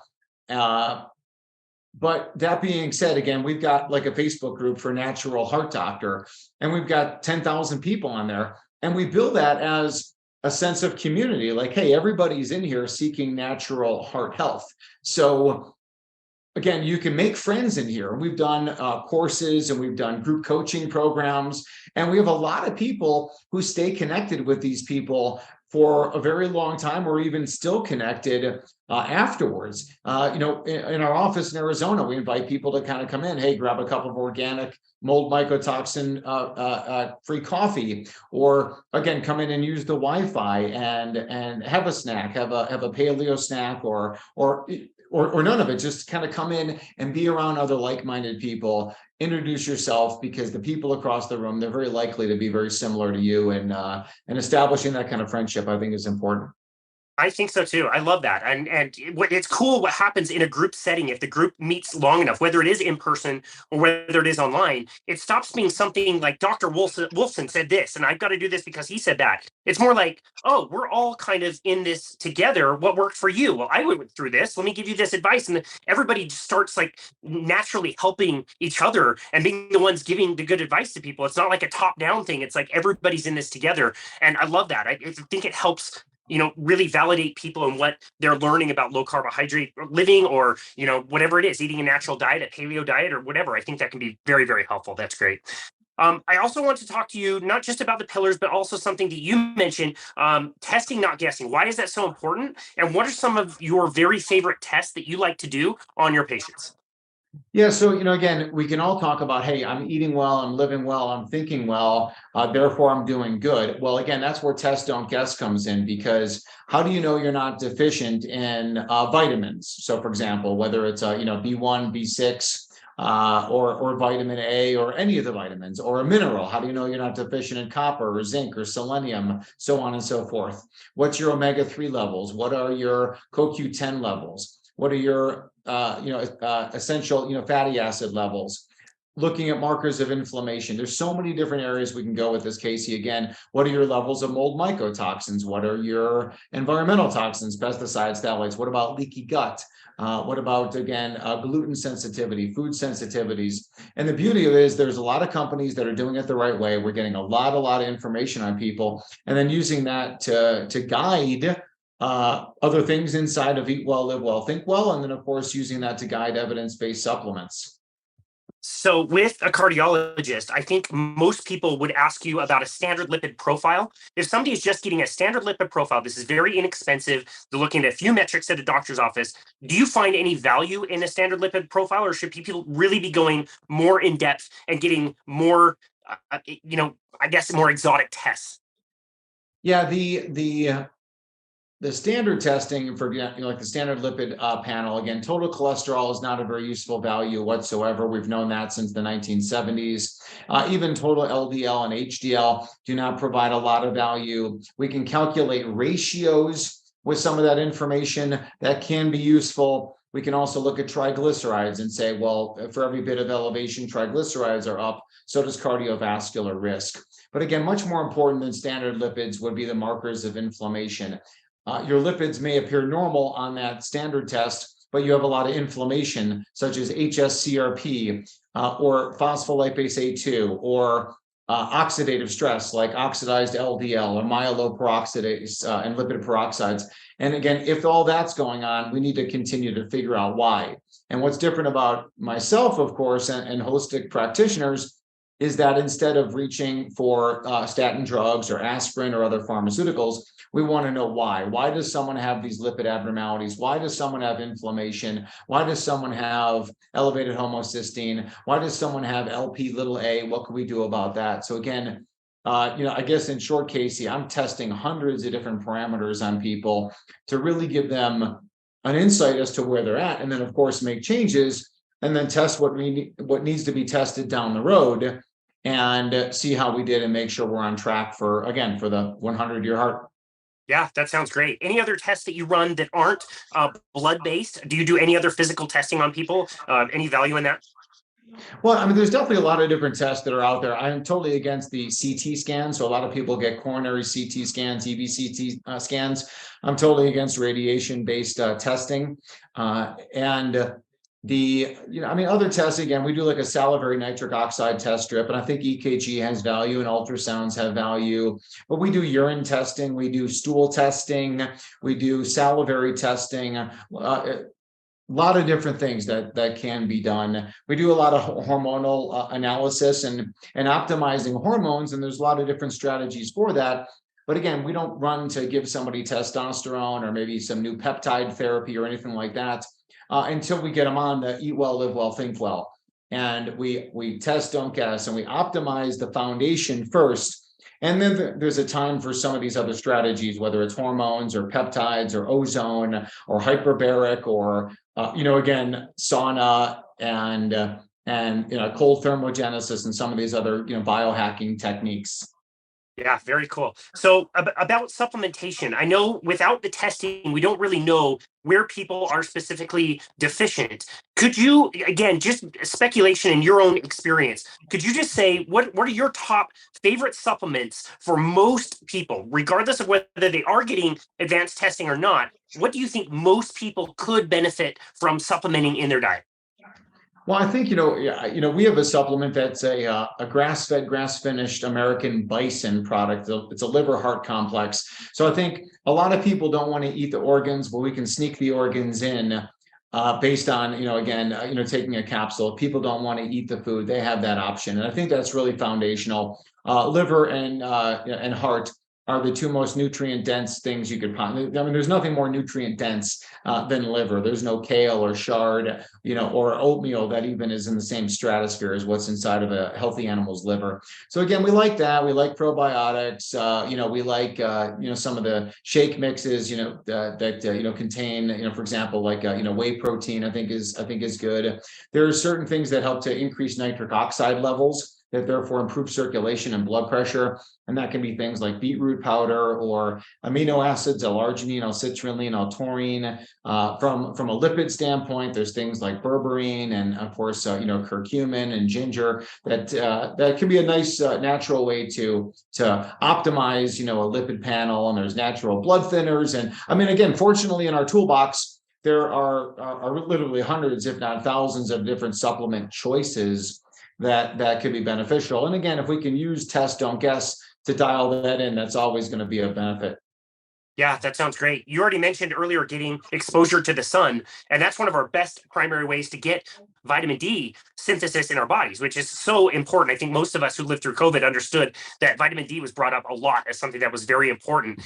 But that being said, again, we've got like a Facebook group for Natural Heart Doctor, and we've got 10,000 people on there. And we build that as a sense of community, like, hey, everybody's in here seeking natural heart health. So again, you can make friends in here. We've done courses and we've done group coaching programs, and we have a lot of people who stay connected with these people for a very long time, or even still connected afterwards. In our office in Arizona, we invite people to kind of come in, hey, grab a cup of organic mold mycotoxin free coffee, or again, come in and use the Wi-Fi and have a snack, have a paleo snack, or none of it. Just kind of come in and be around other like-minded people. Introduce yourself, because the people across the room, they're very likely to be very similar to you, and establishing that kind of friendship, I think, is important. I think so too. I love that. And it's cool what happens in a group setting if the group meets long enough, whether it is in person or whether it is online. It stops being something like Dr. Wolfson said this, and I've got to do this because he said that. It's more like, oh, we're all kind of in this together. What worked for you? Well, I went through this. Let me give you this advice. And everybody just starts like naturally helping each other and being the ones giving the good advice to people. It's not like a top-down thing. It's like everybody's in this together. And I love that. I think it helps really validate people and what they're learning about low carbohydrate living, or, whatever it is, eating a natural diet, a paleo diet, or whatever. I think that can be very, very helpful. That's great. I also want to talk to you, not just about the pillars, but also something that you mentioned, testing, not guessing. Why is that so important? And what are some of your very favorite tests that you like to do on your patients? Yeah, so again, we can all talk about, hey, I'm eating well, I'm living well, I'm thinking well, therefore I'm doing good. Well, again, that's where test don't guess comes in, because how do you know you're not deficient in vitamins? So, for example, whether it's B1, B6, or vitamin A, or any of the vitamins, or a mineral. How do you know you're not deficient in copper or zinc or selenium, so on and so forth? What's your omega-3 levels? What are your CoQ10 levels? What are your essential fatty acid levels? Looking at markers of inflammation. There's so many different areas we can go with this, Casey. Again, what are your levels of mold mycotoxins? What are your environmental toxins, pesticides, phthalates? What about leaky gut? What about, again, gluten sensitivity, food sensitivities? And the beauty of it is there's a lot of companies that are doing it the right way. We're getting a lot of information on people, and then using that to guide other things inside of Eat Well, Live Well, Think Well, and then, of course, using that to guide evidence-based supplements. So with a cardiologist, I think most people would ask you about a standard lipid profile. If somebody is just getting a standard lipid profile, this is very inexpensive. They're looking at a few metrics at a doctor's office. Do you find any value in a standard lipid profile, or should people really be going more in depth and getting more, I guess, more exotic tests? Yeah, the standard testing for like the standard lipid panel, again, total cholesterol is not a very useful value whatsoever. We've known that since the 1970s. Even total LDL and HDL do not provide a lot of value. We can calculate ratios with some of that information that can be useful. We can also look at triglycerides and say, well, for every bit of elevation, triglycerides are up, so does cardiovascular risk. But again, much more important than standard lipids would be the markers of inflammation. Your lipids may appear normal on that standard test, but you have a lot of inflammation, such as HSCRP or phospholipase A2, or oxidative stress like oxidized LDL or myeloperoxidase and lipid peroxides. And again, if all that's going on, we need to continue to figure out why. And what's different about myself, of course, and holistic practitioners is that instead of reaching for statin drugs or aspirin or other pharmaceuticals, we want to know why. Why does someone have these lipid abnormalities? Why does someone have inflammation? Why does someone have elevated homocysteine? Why does someone have LP little a? What can we do about that? So again, I guess in short, Casey, I'm testing hundreds of different parameters on people to really give them an insight as to where they're at, and then of course make changes, and then test what needs to be tested down the road, and see how we did and make sure we're on track for the 100-year heart. Yeah, that sounds great. Any other tests that you run that aren't blood-based? Do you do any other physical testing on people? Any value in that? Well, I mean, there's definitely a lot of different tests that are out there. I'm totally against the CT scan. So a lot of people get coronary CT scans, EVCT scans. I'm totally against radiation-based testing. Other tests, again, we do like a salivary nitric oxide test strip, and I think EKG has value and ultrasounds have value, but we do urine testing, we do stool testing, we do salivary testing, a lot of different things that can be done. We do a lot of hormonal analysis and optimizing hormones, and there's a lot of different strategies for that. But again, we don't run to give somebody testosterone or maybe some new peptide therapy or anything like that. Until we get them on the eat well, live well, think well. And we test, don't guess, and we optimize the foundation first. And then there's a time for some of these other strategies, whether it's hormones or peptides or ozone or hyperbaric or, again, sauna and cold thermogenesis and some of these other, biohacking techniques. Yeah, very cool. So about supplementation, I know without the testing, we don't really know where people are specifically deficient. Could you, again, just speculation in your own experience, could you just say what are your top favorite supplements for most people, regardless of whether they are getting advanced testing or not? What do you think most people could benefit from supplementing in their diet? Well, I think, we have a supplement that's a grass-fed, grass-finished American bison product. It's a liver heart complex. So I think a lot of people don't want to eat the organs, but we can sneak the organs in based on, taking a capsule. If people don't want to eat the food, they have that option. And I think that's really foundational. Liver and heart are the two most nutrient dense things you could find. I mean, there's nothing more nutrient dense than liver. There's no kale or chard, or oatmeal that even is in the same stratosphere as what's inside of a healthy animal's liver. So again, we like that. We like probiotics. We like some of the shake mixes, that contain, for example, like whey protein. I think is good. There are certain things that help to increase nitric oxide levels, that therefore improve circulation and blood pressure. And that can be things like beetroot powder or amino acids, L-arginine, L-citrulline, L-taurine. From a lipid standpoint, there's things like berberine and of course, curcumin and ginger that can be a nice natural way to optimize, a lipid panel. And there's natural blood thinners. And I mean, again, fortunately in our toolbox, there are literally hundreds, if not thousands of different supplement choices that could be beneficial. And again, if we can use test, don't guess to dial that in, that's always going to be a benefit. Yeah, that sounds great. You already mentioned earlier getting exposure to the sun, and that's one of our best primary ways to get vitamin D synthesis in our bodies, which is so important. I think most of us who lived through COVID understood that vitamin D was brought up a lot as something that was very important.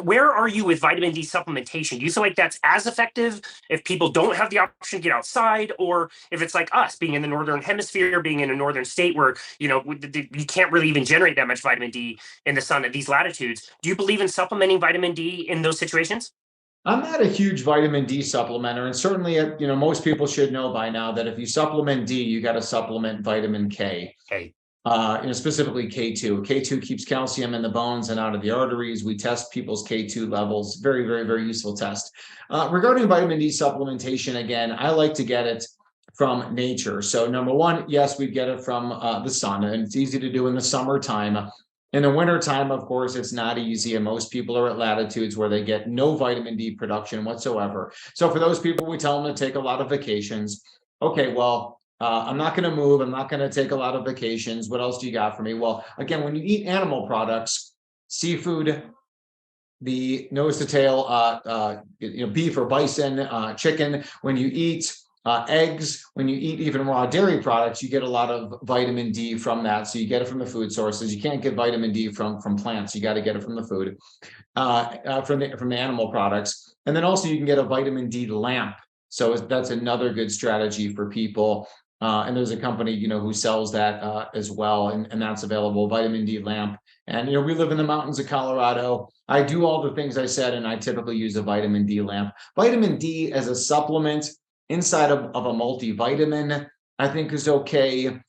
Where are you with vitamin D supplementation? Do you feel like that's as effective if people don't have the option to get outside, or if it's like us being in the northern hemisphere, being in a northern state where, you can't really even generate that much vitamin D in the sun at these latitudes? Do you believe in supplementing vitamin D in those situations? I'm not a huge vitamin D supplementer, and certainly, most people should know by now that if you supplement D, you got to supplement vitamin K. Okay. specifically K2. K2 keeps calcium in the bones and out of the arteries. We test people's K2 levels. Very, very, very useful test. Regarding vitamin D supplementation, again, I like to get it from nature. So number one, yes, we get it from the sun, and it's easy to do in the summertime. In the wintertime, of course, it's not easy, and most people are at latitudes where they get no vitamin D production whatsoever. So for those people, we tell them to take a lot of vacations. Okay, well, I'm not going to move. I'm not going to take a lot of vacations. What else do you got for me? Well, again, when you eat animal products, seafood, the nose to tail, beef or bison, chicken, when you eat eggs, when you eat even raw dairy products, you get a lot of vitamin D from that. So you get it from the food sources. You can't get vitamin D from plants. You got to get it from the food, from the animal products. And then also you can get a vitamin D lamp. So that's another good strategy for people. And there's a company, who sells that as well. And that's available, vitamin D lamp. And, we live in the mountains of Colorado. I do all the things I said, and I typically use a vitamin D lamp. Vitamin D as a supplement inside of a multivitamin, I think is okay.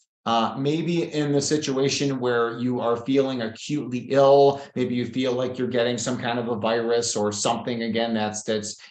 Maybe in the situation where you are feeling acutely ill, maybe you feel like you're getting some kind of a virus or something, again, that's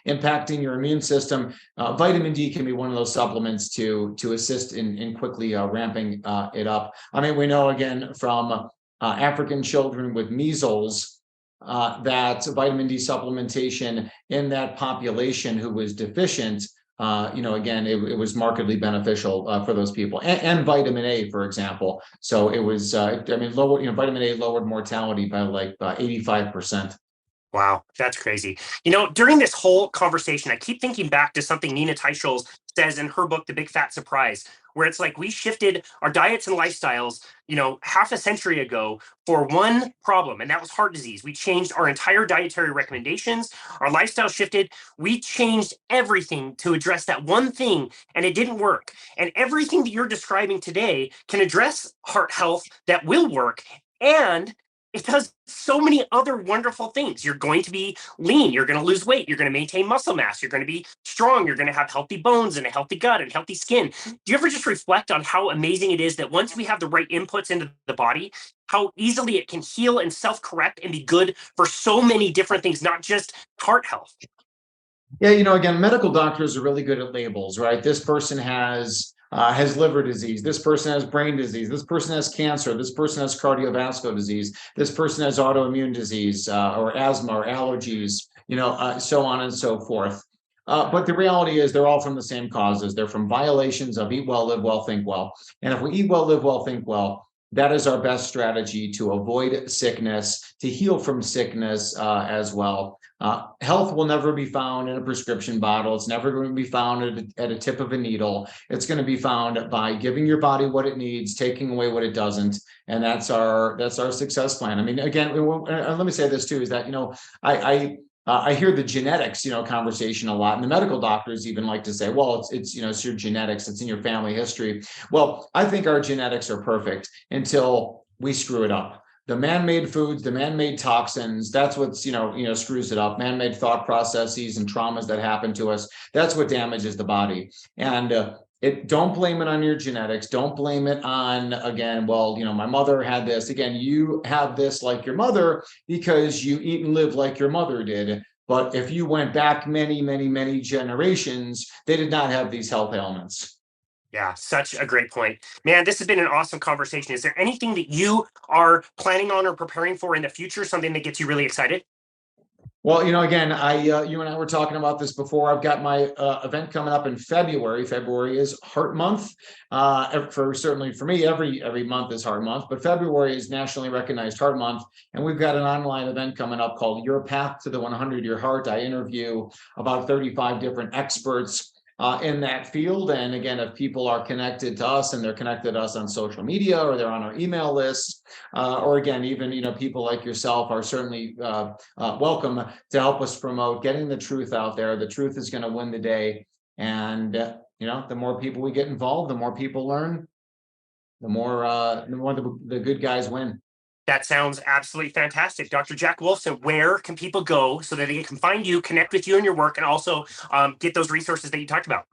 impacting your immune system. Vitamin D can be one of those supplements to assist in quickly ramping it up. I mean, we know, again, from African children with measles, that vitamin D supplementation in that population who was deficient, again, it was markedly beneficial for those people, and vitamin A, for example. So it was, vitamin A lowered mortality by like 85%. Wow, that's crazy. During this whole conversation, I keep thinking back to something Nina Teicholz says in her book, The Big Fat Surprise, where it's like we shifted our diets and lifestyles, half a century ago for one problem, and that was heart disease. We changed our entire dietary recommendations. Our lifestyle shifted. We changed everything to address that one thing, and it didn't work. And everything that you're describing today can address heart health that will work, and it does so many other wonderful things. You're going to be lean. You're going to lose weight. You're going to maintain muscle mass. You're going to be strong. You're going to have healthy bones and a healthy gut and healthy skin. Do you ever just reflect on how amazing it is that once we have the right inputs into the body, how easily it can heal and self-correct and be good for so many different things, not just heart health? Yeah, again, medical doctors are really good at labels, right? This person has liver disease. This person has brain disease. This person has cancer. This person has cardiovascular disease. This person has autoimmune disease or asthma or allergies, so on and so forth. But the reality is they're all from the same causes. They're from violations of eat well, live well, think well. And if we eat well, live well, think well, that is our best strategy to avoid sickness, to heal from sickness as well. Health will never be found in a prescription bottle. It's never going to be found at a tip of a needle. It's going to be found by giving your body what it needs, taking away what it doesn't, and that's our success plan. I mean, again, let me say this too: is that I hear the genetics, conversation a lot, and the medical doctors even like to say, well, it's your genetics, it's in your family history. Well, I think our genetics are perfect until we screw it up. The man-made foods, the man-made toxins, that's what screws it up. Man-made thought processes and traumas that happen to us, that's what damages the body. And don't blame it on your genetics. Don't blame it on, again, my mother had this. Again, you have this like your mother because you eat and live like your mother did. But if you went back many, many, many generations, they did not have these health ailments. Yeah, such a great point. Man, this has been an awesome conversation. Is there anything that you are planning on or preparing for in the future, something that gets you really excited? Well, again, you and I were talking about this before. I've got my event coming up in February. February is Heart Month. Certainly for me, every month is Heart Month, but February is nationally recognized Heart Month, and we've got an online event coming up called Your Path to the 100-Year Heart. I interview about 35 different experts in that field. And again, if people are connected to us and they're connected to us on social media or they're on our email list, or again, even, people like yourself are certainly welcome to help us promote getting the truth out there. The truth is going to win the day. And, the more people we get involved, the more people learn, the more the good guys win. That sounds absolutely fantastic. Dr. Jack Wolfson, where can people go so that they can find you, connect with you and your work, and also get those resources that you talked about?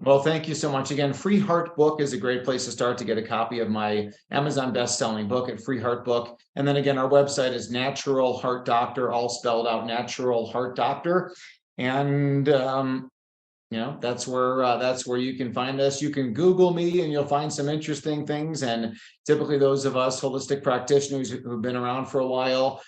Well, thank you so much. Again, Free Heart Book is a great place to start to get a copy of my Amazon best-selling book at Free Heart Book. And then again, our website is Natural Heart Doctor, all spelled out, Natural Heart Doctor. And that's where you can find us. You can Google me and you'll find some interesting things. And typically those of us holistic practitioners who've been around for a while,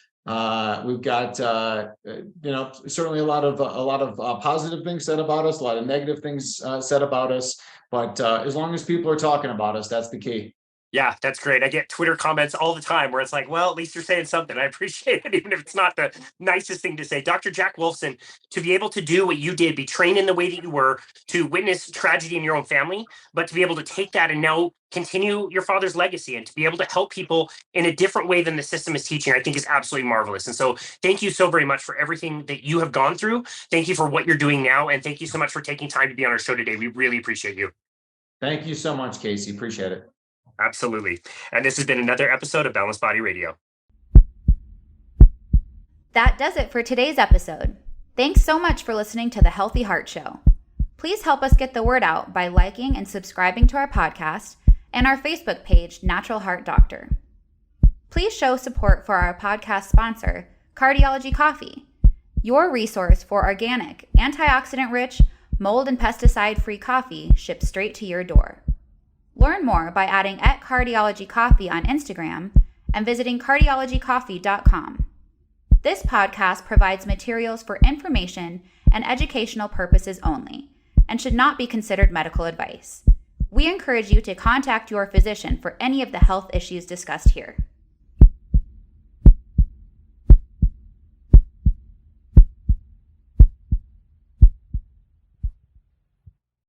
we've got certainly a lot of positive things said about us, a lot of negative things said about us, but as long as people are talking about us, that's the key. Yeah, that's great. I get Twitter comments all the time where it's like, well, at least you're saying something. I appreciate it, even if it's not the nicest thing to say. Dr. Jack Wolfson, to be able to do what you did, be trained in the way that you were, to witness tragedy in your own family, but to be able to take that and now continue your father's legacy and to be able to help people in a different way than the system is teaching, I think is absolutely marvelous. And so thank you so very much for everything that you have gone through. Thank you for what you're doing now. And thank you so much for taking time to be on our show today. We really appreciate you. Thank you so much, Casey. Appreciate it. Absolutely. And this has been another episode of Boundless Body Radio. That does it for today's episode. Thanks so much for listening to The Healthy Heart Show. Please help us get the word out by liking and subscribing to our podcast and our Facebook page, Natural Heart Doctor. Please show support for our podcast sponsor, Cardiology Coffee, your resource for organic, antioxidant-rich, mold and pesticide-free coffee shipped straight to your door. Learn more by adding @cardiologycoffee on Instagram and visiting cardiologycoffee.com. This podcast provides materials for information and educational purposes only and should not be considered medical advice. We encourage you to contact your physician for any of the health issues discussed here.